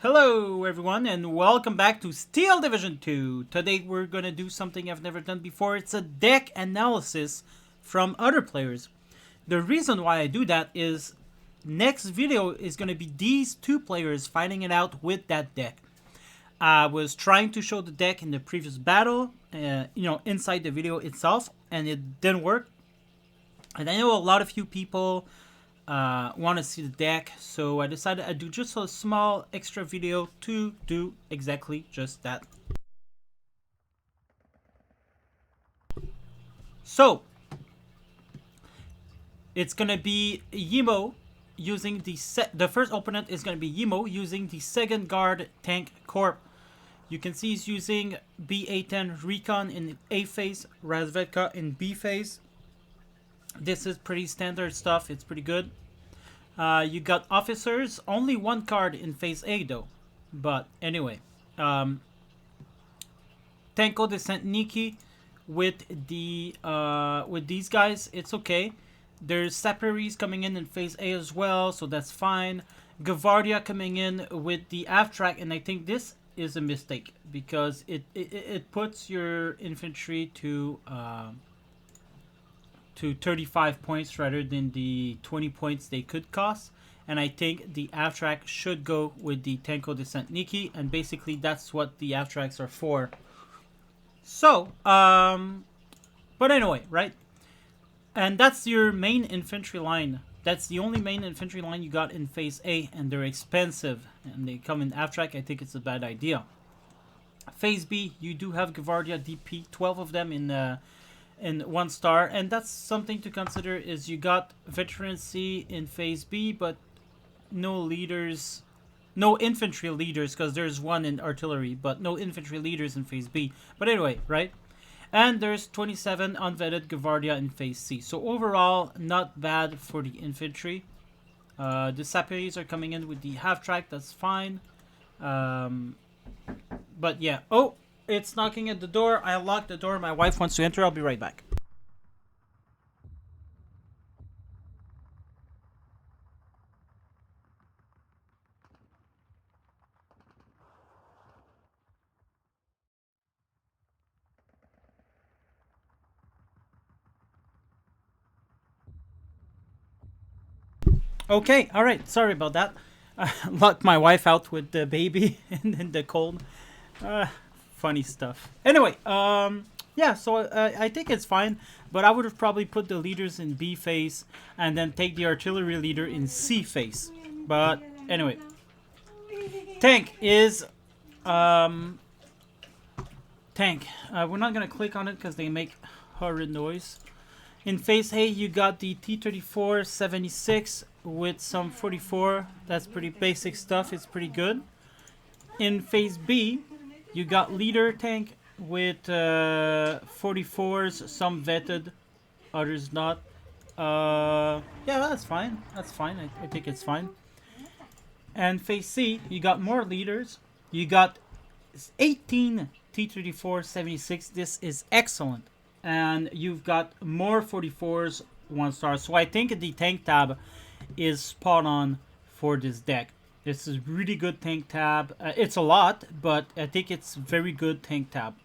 Hello everyone and welcome back to Steel Division 2. Today we're going to do something I've never done before. It's a deck analysis from other players. The reason why I do that is next video is going to be these two players fighting it out with that deck. I was trying to show the deck in the previous battle, inside the video itself, and it didn't work. And I know a lot of you people want to see the deck, so I decided I'd do just a small extra video to do exactly just that. So it's gonna be Yimo using the first opponent is gonna be Yimo using the second guard tank corp. You can see he's using B810 Recon in A phase, Razvedka in B phase. This is pretty standard stuff. It's pretty good. You got officers, only one card in phase A though. But anyway, Tenko Descent Nikki with these guys, it's okay. There's Saparis coming in phase A as well, so that's fine. Gavardia coming in with the Avtrak, and I think this is a mistake because it puts your infantry to 35 points rather than the 20 points they could cost. And I think the Avtrak should go with the Tenko Descent Nikki, and basically that's what the Avtraks are for. So, but anyway, right? And that's your main infantry line. That's the only main infantry line you got in phase A, and they're expensive, and they come in Avtrak. I think it's a bad idea. Phase B, you do have Gavardia DP, 12 of them in 1 star, and that's something to consider. Is you got veterancy in phase B, but no leaders, no infantry leaders, because there's one in artillery, but no infantry leaders in phase B. But anyway, right? And there's 27 unvetted Gavardia in phase C. So overall, not bad for the infantry. The Saparis are coming in with the half track. That's fine. But yeah. Oh, it's knocking at the door. I locked the door. My wife wants to enter. I'll be right back. Okay, all right. Sorry about that. I locked my wife out with the baby in the cold. Uh, Funny stuff. Anyway, yeah. So I think it's fine, but I would have probably put the leaders in B phase and then take the artillery leader in C phase. But anyway, tank is tank. We're not gonna click on it because they make horrid noise. In phase A, you got the T-34 76 with some 44. That's pretty basic stuff. It's pretty good. In phase B, you got leader tank with 44s, some vetted, others not. Yeah, that's fine. That's fine. I think it's fine. And phase C, you got more leaders. You got 18 T-34 76. This is excellent. And you've got more 44s, 1 star. So I think the tank tab is spot on for this deck. This is really good tank tab. It's a lot, but I think it's very good tank tab.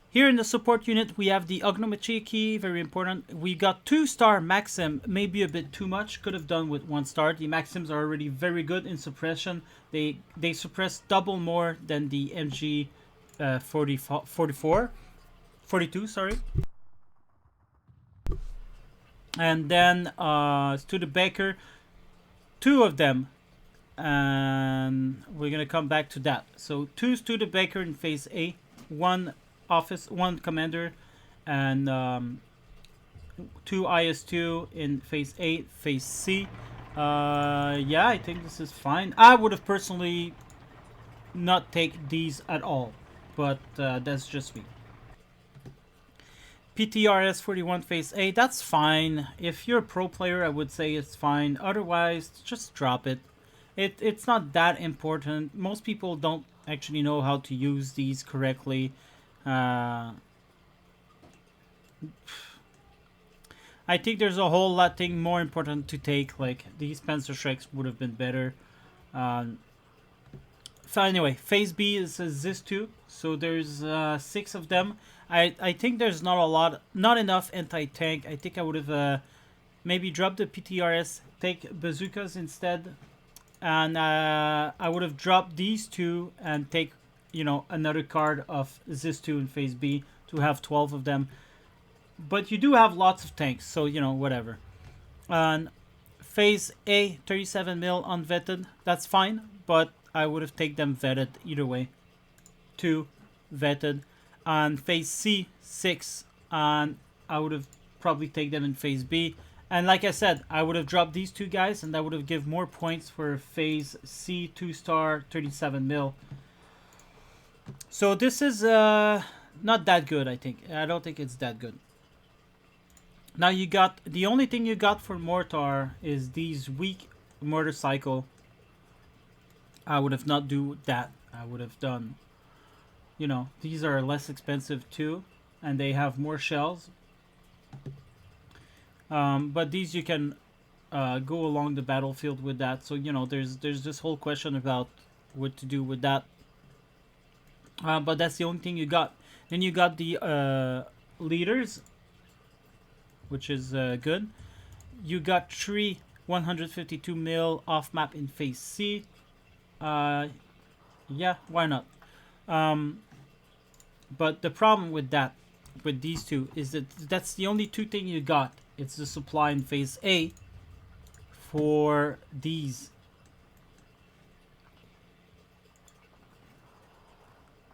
Here in the support unit, we have the Ognomachiki, very important. We got 2 star Maxim, maybe a bit too much. Could have done with 1 star. The Maxims are already very good in suppression. They suppress double more than the MG 42, sorry. And then Studebaker, 2 of them, and we're gonna come back to that. So 2 Studebaker in phase A, 1 office, 1 commander, and 2 IS2 in phase A, phase C. Yeah, I think this is fine. I would have personally not take these at all, but that's just me. PTRS 41 phase A, that's fine. If you're a pro player, I would say it's fine. Otherwise, just drop it. It's not that important. Most people don't actually know how to use these correctly. I think there's a whole lot thing more important to take. Like these Panzer Shreks would have been better. Anyway, phase B is this 2, so there's 6 of them. I think there's not enough anti-tank. I think I would have maybe dropped the PTRS, take bazookas instead, and I would have dropped these 2 and take, another card of this 2 in phase B to have 12 of them. But you do have lots of tanks, so whatever. And phase A, 37 mil unvetted, that's fine, but I would have taken them vetted either way. 2 vetted. And phase C, 6, and I would have probably taken them in phase B. And like I said, I would have dropped these 2 guys, and that would have given more points for phase C, 2-star, 37 mil. So this is not that good, I think. I don't think it's that good. Now you got, the only thing you got for mortar is these weak motorcycle. I would have not do that. I would have done, these are less expensive too, and they have more shells. But these you can go along the battlefield with that. So there's this whole question about what to do with that. But that's the only thing you got. Then you got the leaders, which is good. You got 3 152 mil off map in phase C. Yeah, why not? But the problem with that, with these 2, is that that's the only 2 thing you got. It's the supply in phase A for these.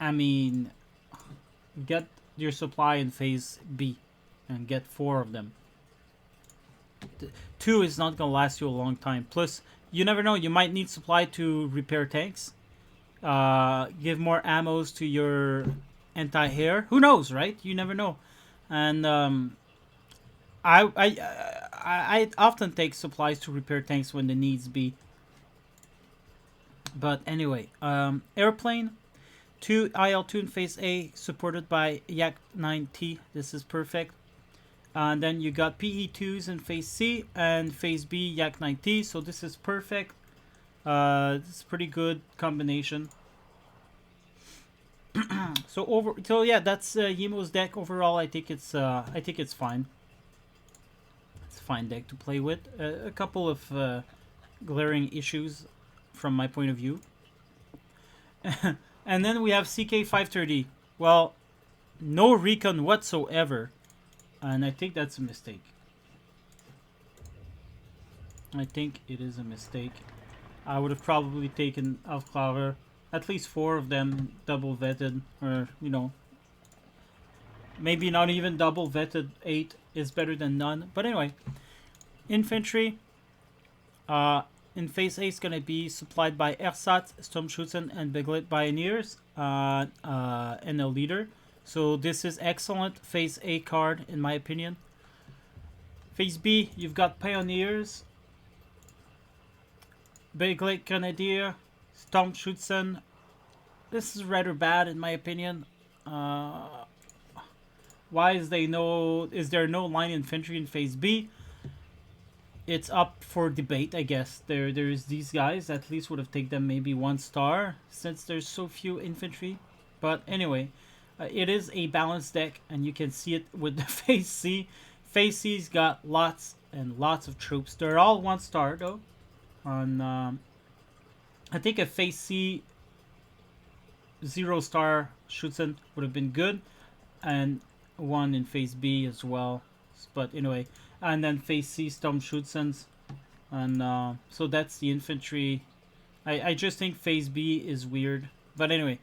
I mean, get your supply in phase B and get 4 of them. 2 is not gonna last you a long time. Plus, you never know, you might need supply to repair tanks. Give more ammos to your anti-air. Who knows, right? You never know. And I often take supplies to repair tanks when the needs be. But anyway, airplane. 2 IL-2 in phase A, supported by Yak-9T. This is perfect. And then you got PE2s in phase C and phase B Yak-9T. So this is perfect. This is pretty good combination. So yeah, that's Yemo's deck overall. I think it's fine. It's a fine deck to play with. A couple of glaring issues from my point of view. And then we have CK530. Well, no recon whatsoever. And I think that's a mistake. I think it is a mistake. I would have probably taken Aufklärer. At least 4 of them double vetted. Or, maybe not even double vetted. 8 is better than none. But anyway. Infantry. In phase A is going to be supplied by Ersatz, Sturmschützen, and Beglet Pioneers, and a leader. So this is excellent phase A card, in my opinion. Phase B, you've got Pioneers, Beglet Grenadier, Sturmschützen. This is rather bad, in my opinion. Why is there no line infantry in phase B? It's up for debate, I guess. There's these guys. At least would have taken them maybe 1 star since there's so few infantry. But anyway, it is a balanced deck, and you can see it with the phase C. Phase C's got lots and lots of troops. They're all 1 star though. On I think a phase C 0 star Schützen would have been good, and 1 in phase B as well. But anyway. And then phase C Sturmschützens, and so that's the infantry. I just think phase B is weird, but anyway,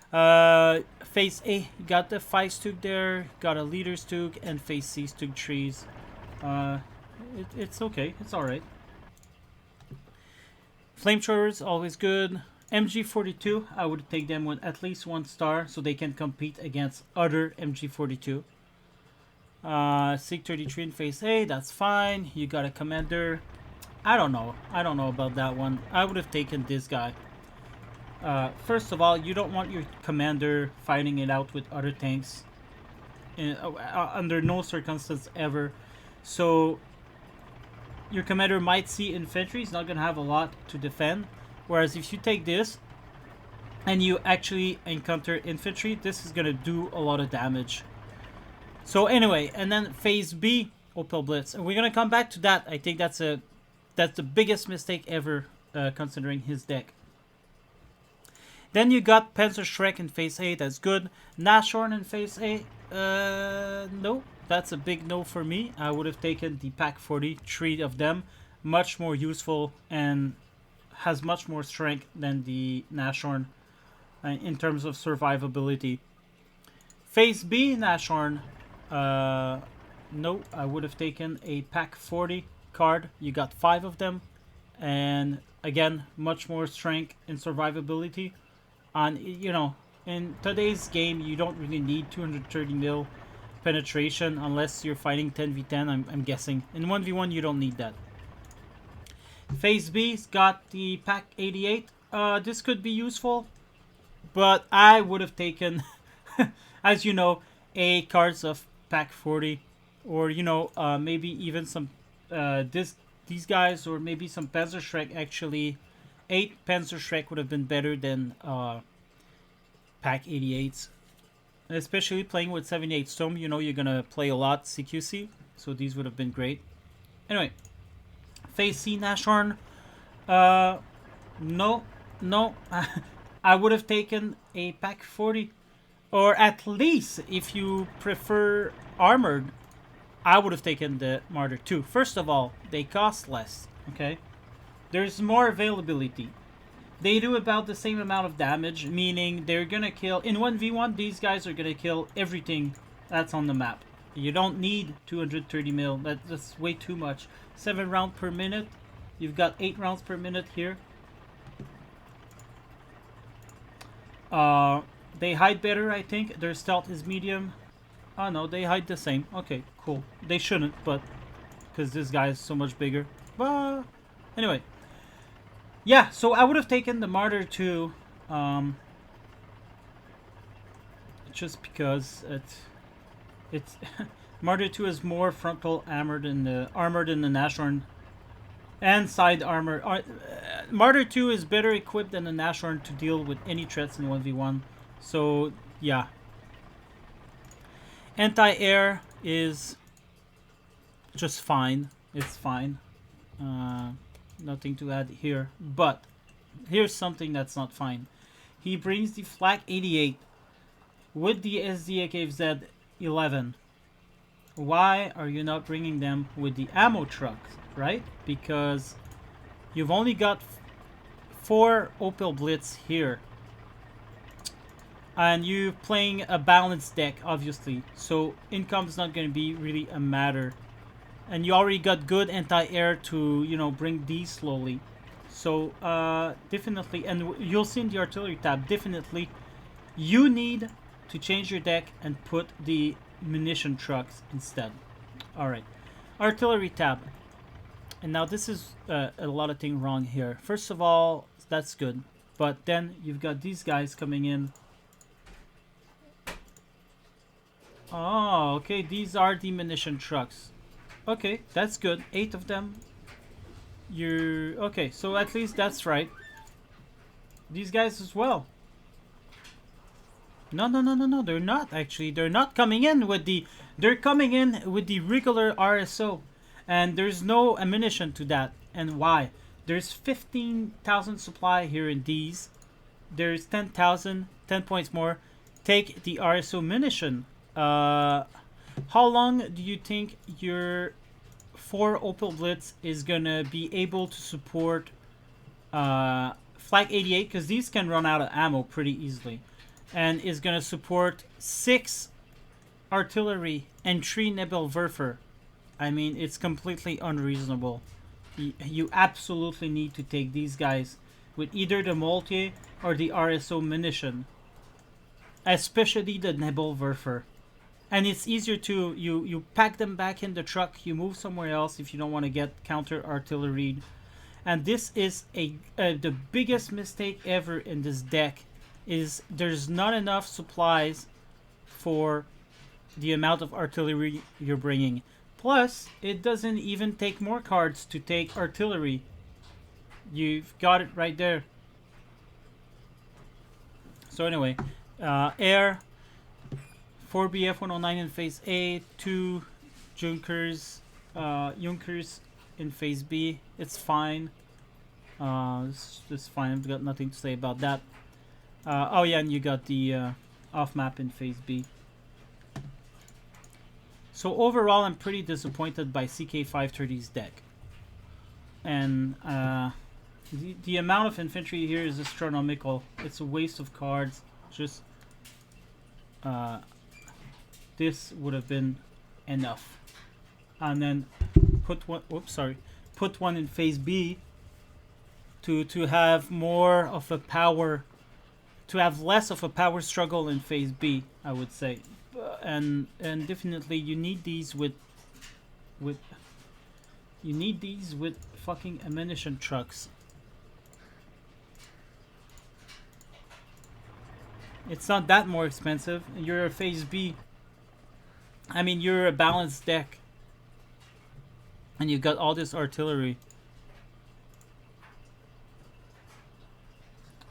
phase A, you got the 5 Stug there, got a leader Stug, and phase C Stug trees. It's okay, it's all right. Flamethrowers always good. MG42, I would take them with at least 1 star so they can compete against other MG42. SIG-33 in phase A, that's fine. You got a commander. I don't know about that one. I would have taken this guy. First of all, you don't want your commander fighting it out with other tanks under no circumstance ever. So your commander might see infantry. He's not gonna have a lot to defend. Whereas if you take this, and you actually encounter infantry, this is gonna do a lot of damage. So anyway, and then phase B, Opel Blitz, and we're gonna come back to that. I think that's the biggest mistake ever, considering his deck. Then you got Panzerschreck in phase A, that's good. Nashorn in phase A, no, that's a big no for me. I would have taken the Pack 40, 3 of them, much more useful and has much more strength than the Nashorn in terms of survivability. Phase B, Nashorn, no, I would have taken a Pack 40 card. You got 5 of them, and again, much more strength and survivability. On, you know, in today's game, you don't really need 230 mil penetration unless you're fighting 10v10. I'm guessing in 1v1 you don't need that. Phase B's got the Pack 88. This could be useful, but I would have taken, as you know, a cards of Pack 40, or you know, maybe even some these guys, or maybe some Panzerschreck. Actually, 8 Panzerschreck would have been better than Pack 88s. Especially playing with 78 Storm, you know you're gonna play a lot CQC, so these would have been great. Anyway, phase C, Nashorn. No, I would have taken a Pack 40, or at least if you prefer armored, I would have taken the Martyr 2. First of all, they cost less. Okay, there's more availability. They do about the same amount of damage, meaning they're gonna kill in 1v1. These guys are gonna kill everything that's on the map. You don't need 230 mil. That's way too much. 7 rounds per minute. You've got 8 rounds per minute here. They hide better, I think. Their stealth is medium. Oh no, they hide the same. Okay, cool. They shouldn't, but because this guy is so much bigger. But anyway, yeah. So I would have taken the Martyr 2, just because it's Martyr 2 is more frontal armored than the Nashorn, and side armor. Martyr 2 is better equipped than the Nashorn to deal with any threats in 1v1. So yeah. Anti-air is just fine. It's fine. Nothing to add here. But here's something that's not fine. He brings the Flak 88 with the SDKZ 11. Why are you not bringing them with the ammo trucks, right? Because you've only got 4 Opel Blitz here. And you're playing a balanced deck, obviously. So income is not going to be really a matter. And you already got good anti-air to, you know, bring these slowly. So definitely, and you'll see in the artillery tab, definitely you need to change your deck and put the munition trucks instead. Alright, artillery tab. And now this is a lot of things wrong here. First of all, that's good. But then you've got these guys coming in. Oh, okay, these are the munition trucks. Okay, that's good. 8 of them. You're okay, so at least that's right. These guys as well. No, they're not actually. They're not coming in with the... They're coming in with the regular RSO. And there's no ammunition to that. And why? There's 15,000 supply here in these. There's 10,000, 10 points more. Take the RSO munition. How long do you think your 4 Opel Blitz is gonna be able to support Flak 88? Because these can run out of ammo pretty easily. And is gonna support 6 artillery and 3 Nebelwerfer. I mean, it's completely unreasonable. You absolutely need to take these guys with either the Moltke or the RSO munition. Especially the Nebelwerfer. And it's easier to, you pack them back in the truck, you move somewhere else if you don't want to get counter artillery. And this is the biggest mistake ever in this deck, is there's not enough supplies for the amount of artillery you're bringing. Plus, it doesn't even take more cards to take artillery. You've got it right there. So anyway, Air, 4 BF-109 in phase A, 2 Junkers in phase B. It's fine. It's just fine. I've got nothing to say about that. Oh yeah, and you got the off map in phase B. So overall, I'm pretty disappointed by CK530's deck. And the amount of infantry here is astronomical. It's a waste of cards. Just this would have been enough. And then put one. Oops, sorry. Put one in phase B to have more of a power, to have less of a power struggle in phase B, I would say. And definitely you need these with fucking ammunition trucks. It's not that more expensive. You're a phase B. I mean, you're a balanced deck. And you've got all this artillery.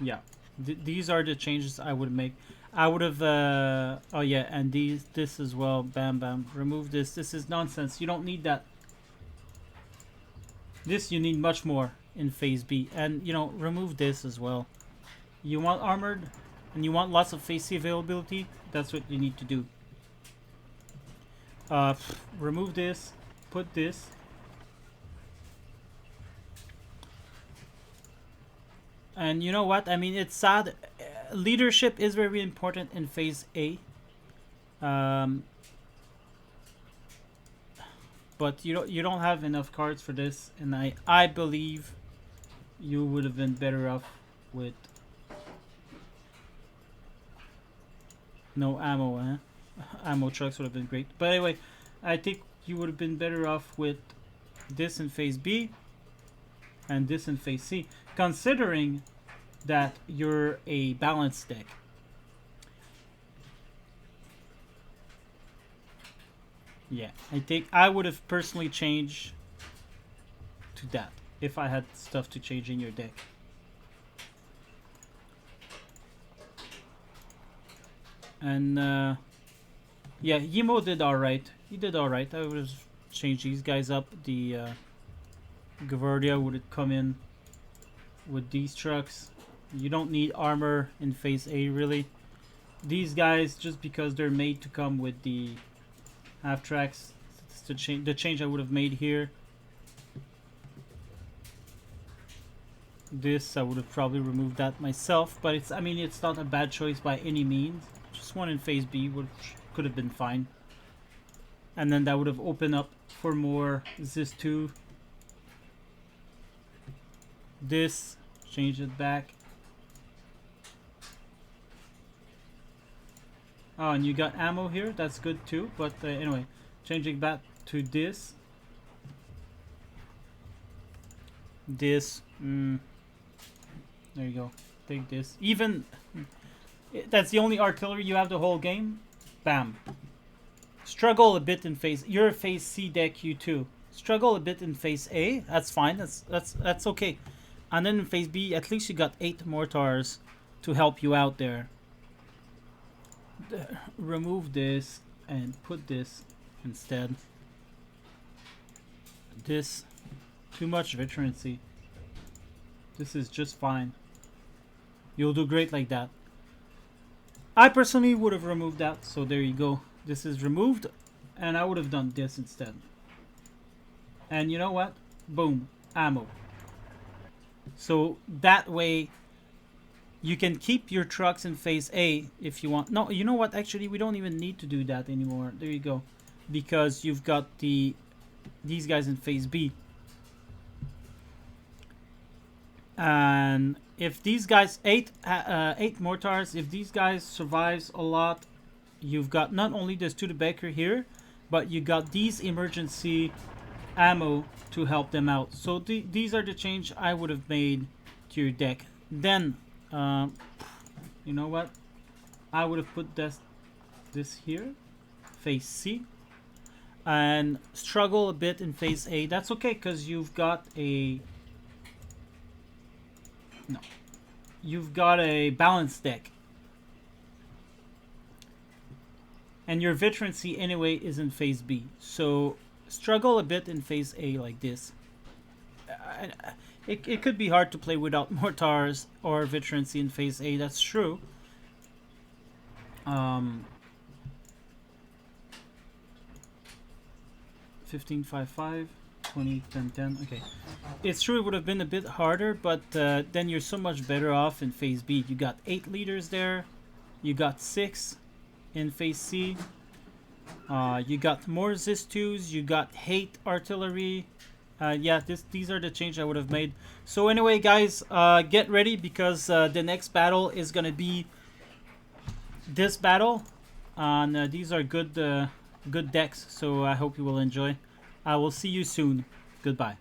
Yeah. These are the changes I would make. I would have, oh yeah, and this as well. Bam, bam. Remove this. This is nonsense. You don't need that. This you need much more in phase B. And, you know, remove this as well. You want armored, and you want lots of phase C availability. That's what you need to do. Remove this. Put this. And you know what? I mean, it's sad. Leadership is very important in phase A. But you don't have enough cards for this, and I believe you would have been better off with no ammo, huh? Ammo trucks would have been great. But anyway, I think you would have been better off with this in phase B and this in phase C, considering that you're a balanced deck. Yeah, I think I would have personally changed to that if I had stuff to change in your deck. And yeah, Yimo did alright. He did alright. I would have changed these guys up. The Gavardia would have come in with these trucks. You don't need armor in phase A, really. These guys, just because they're made to come with the half tracks, it's the change I would have made here. This I would have probably removed that myself, but it's, I mean, it's not a bad choice by any means. Just one in phase B could have been fine, and then that would have opened up for more ZIS-2. This, change it back. Oh, and you got ammo here. That's good too. But anyway, changing back to this. This. There you go. Take this. Even that's the only artillery you have the whole game. Bam. Struggle a bit in phase. You're a phase C deck. You too. Struggle a bit in phase A. That's fine. That's okay. And then in phase B, at least you got 8 mortars to help you out there. Remove this and put this instead. This, too much veterancy. This is just fine. You'll do great like that. I personally would have removed that, so there you go. This is removed, and I would have done this instead. And you know what? Boom, ammo. So that way you can keep your trucks in phase A if you want. No, you know what? Actually, we don't even need to do that anymore. There you go. Because you've got these guys in phase B. And if these guys, 8 mortars, if these guys survives a lot, you've got not only the Studebaker here, but you got these emergency ammo to help them out. So these are the change I would have made to your deck. Then you know what, I would have put this here, phase C, and struggle a bit in phase A. That's okay, because you've got a balanced deck. and your veterancy anyway is in phase B. So struggle a bit in phase A like this. It could be hard to play without mortars or veterancy in phase A. That's true. 15-5-5, 20-10-10. Okay, it's true it would have been a bit harder, but then you're so much better off in phase B. You got 8 leaders there. You got 6 in phase C. You got more Zis-2s. You got hate artillery. Yeah, these are the changes I would have made. So anyway, guys, get ready because the next battle is gonna be this battle, and these are good decks. So I hope you will enjoy. I will see you soon. Goodbye.